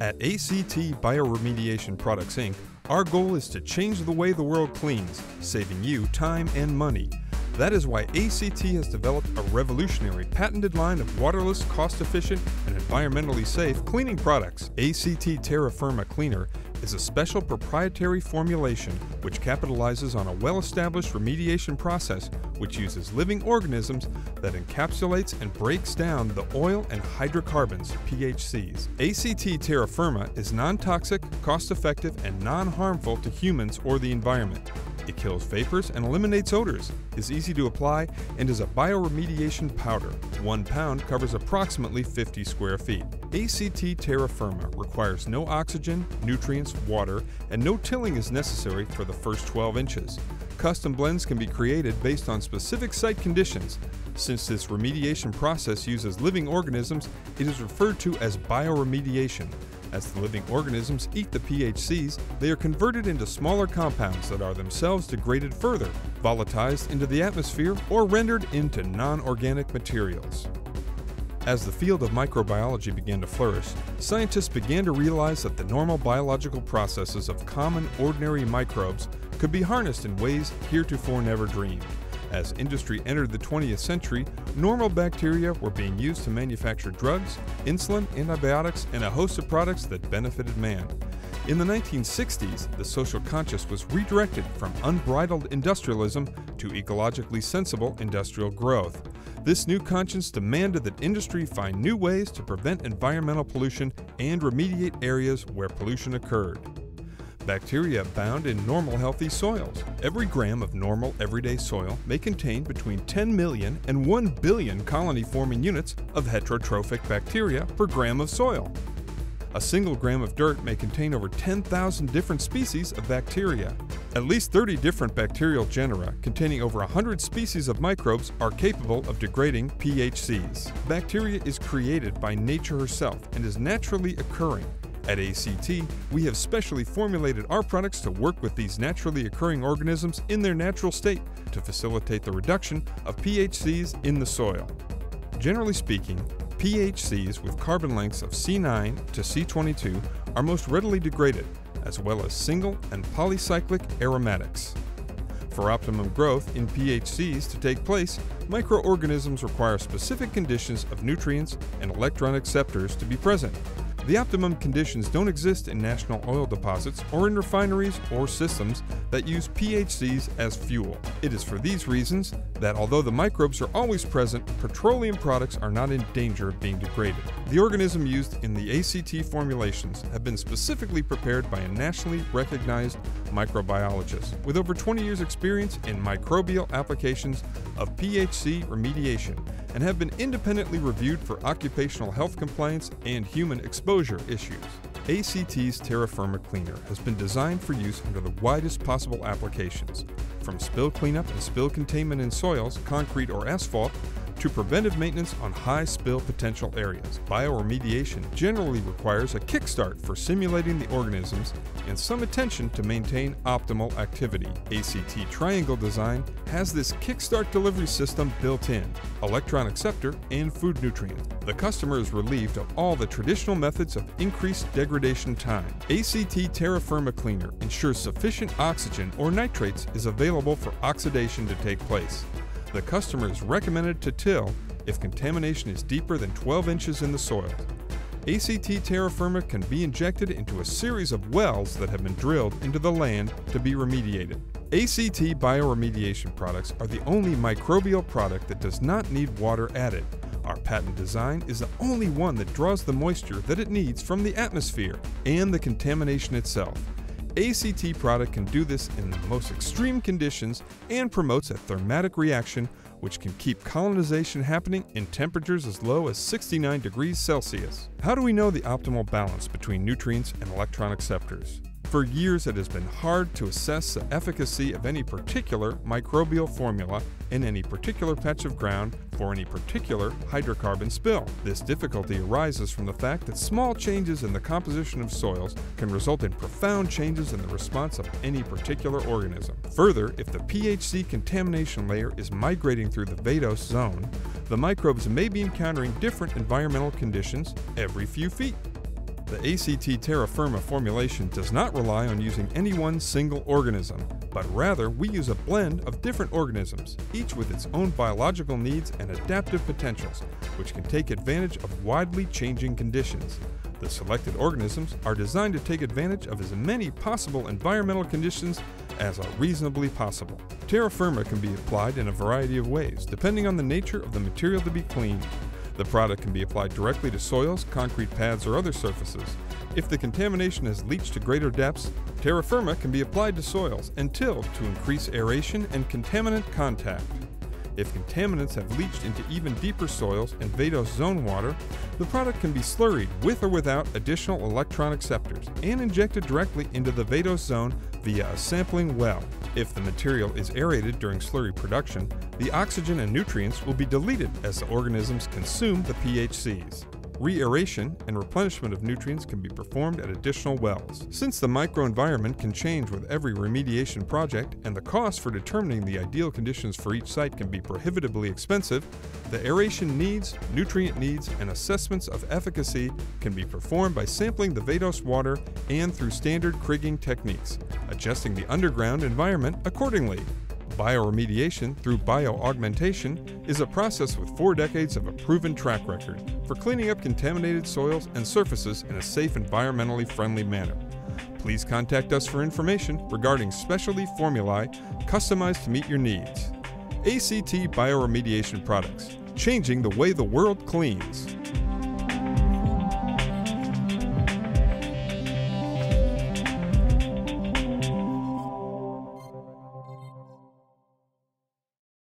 At ACT Bioremediation Products Inc., our goal is to change the way the world cleans, saving you time and money. That is why ACT has developed a revolutionary patented line of waterless, cost-efficient, and environmentally safe cleaning products. ACT Terra Firma Cleaner is a special proprietary formulation which capitalizes on a well-established remediation process which uses living organisms that encapsulates and breaks down the oil and hydrocarbons, PHCs. ACT Terra Firma is non-toxic, cost-effective, and non-harmful to humans or the environment. It kills vapors and eliminates odors, is easy to apply, and is a bioremediation powder. 1 pound covers approximately 50 square feet. ACT Terra Firma requires no oxygen, nutrients, water, and no tilling is necessary for the first 12 inches. Custom blends can be created based on specific site conditions. Since this remediation process uses living organisms, it is referred to as bioremediation. As the living organisms eat the PHCs, they are converted into smaller compounds that are themselves degraded further, volatilized into the atmosphere, or rendered into non-organic materials. As the field of microbiology began to flourish, scientists began to realize that the normal biological processes of common, ordinary microbes could be harnessed in ways heretofore never dreamed. As industry entered the 20th century, normal bacteria were being used to manufacture drugs, insulin, antibiotics, and a host of products that benefited man. In the 1960s, the social conscious was redirected from unbridled industrialism to ecologically sensible industrial growth. This new conscience demanded that industry find new ways to prevent environmental pollution and remediate areas where pollution occurred. Bacteria abound in normal healthy soils. Every gram of normal everyday soil may contain between 10 million and 1 billion colony-forming units of heterotrophic bacteria per gram of soil. A single gram of dirt may contain over 10,000 different species of bacteria. At least 30 different bacterial genera containing over 100 species of microbes are capable of degrading PHCs. Bacteria is created by nature herself and is naturally occurring. At ACT, we have specially formulated our products to work with these naturally occurring organisms in their natural state to facilitate the reduction of PHCs in the soil. Generally speaking, PHCs with carbon lengths of C9 to C22 are most readily degraded, as well as single and polycyclic aromatics. For optimum growth in PHCs to take place, microorganisms require specific conditions of nutrients and electron acceptors to be present. The optimum conditions don't exist in national oil deposits or in refineries or systems that use PHCs as fuel. It is for these reasons that although the microbes are always present, petroleum products are not in danger of being degraded. The organism used in the ACT formulations have been specifically prepared by a nationally recognized microbiologist with over 20 years' experience in microbial applications of PHC remediation and have been independently reviewed for occupational health compliance and human exposure issues. ACT's Terra Firma Cleaner has been designed for use under the widest possible applications, from spill cleanup and spill containment in soils, concrete, or asphalt, to preventive maintenance on high spill potential areas. Bioremediation generally requires a kickstart for simulating the organisms and some attention to maintain optimal activity. ACT Triangle Design has this kickstart delivery system built in, electron acceptor, and food nutrient. The customer is relieved of all the traditional methods of increased degradation time. ACT Terra Firma Cleaner ensures sufficient oxygen or nitrates is available for oxidation to take place. The customer is recommended to till if contamination is deeper than 12 inches in the soil. ACT Terra Firma can be injected into a series of wells that have been drilled into the land to be remediated. ACT bioremediation products are the only microbial product that does not need water added. Our patent design is the only one that draws the moisture that it needs from the atmosphere and the contamination itself. ACT product can do this in the most extreme conditions and promotes a thermatic reaction which can keep colonization happening in temperatures as low as 69 degrees Celsius. How do we know the optimal balance between nutrients and electron acceptors? For years, it has been hard to assess the efficacy of any particular microbial formula in any particular patch of ground for any particular hydrocarbon spill. This difficulty arises from the fact that small changes in the composition of soils can result in profound changes in the response of any particular organism. Further, if the PHC contamination layer is migrating through the vadose zone, the microbes may be encountering different environmental conditions every few feet. The ACT Terra Firma formulation does not rely on using any one single organism, but rather we use a blend of different organisms, each with its own biological needs and adaptive potentials, which can take advantage of widely changing conditions. The selected organisms are designed to take advantage of as many possible environmental conditions as are reasonably possible. Terra Firma can be applied in a variety of ways, depending on the nature of the material to be cleaned. The product can be applied directly to soils, concrete pads, or other surfaces. If the contamination has leached to greater depths, Terra Firma can be applied to soils and tilled to increase aeration and contaminant contact. If contaminants have leached into even deeper soils and vadose zone water, the product can be slurried with or without additional electron acceptors and injected directly into the vadose zone via a sampling well. If the material is aerated during slurry production, the oxygen and nutrients will be deleted as the organisms consume the PHCs. Re-aeration and replenishment of nutrients can be performed at additional wells. Since the microenvironment can change with every remediation project and the cost for determining the ideal conditions for each site can be prohibitively expensive, the aeration needs, nutrient needs, and assessments of efficacy can be performed by sampling the vadose water and through standard kriging techniques, adjusting the underground environment accordingly. Bioremediation through bioaugmentation is a process with 4 decades of a proven track record for cleaning up contaminated soils and surfaces in a safe, environmentally friendly manner. Please contact us for information regarding specialty formulae customized to meet your needs. ACT Bioremediation Products, changing the way the world cleans.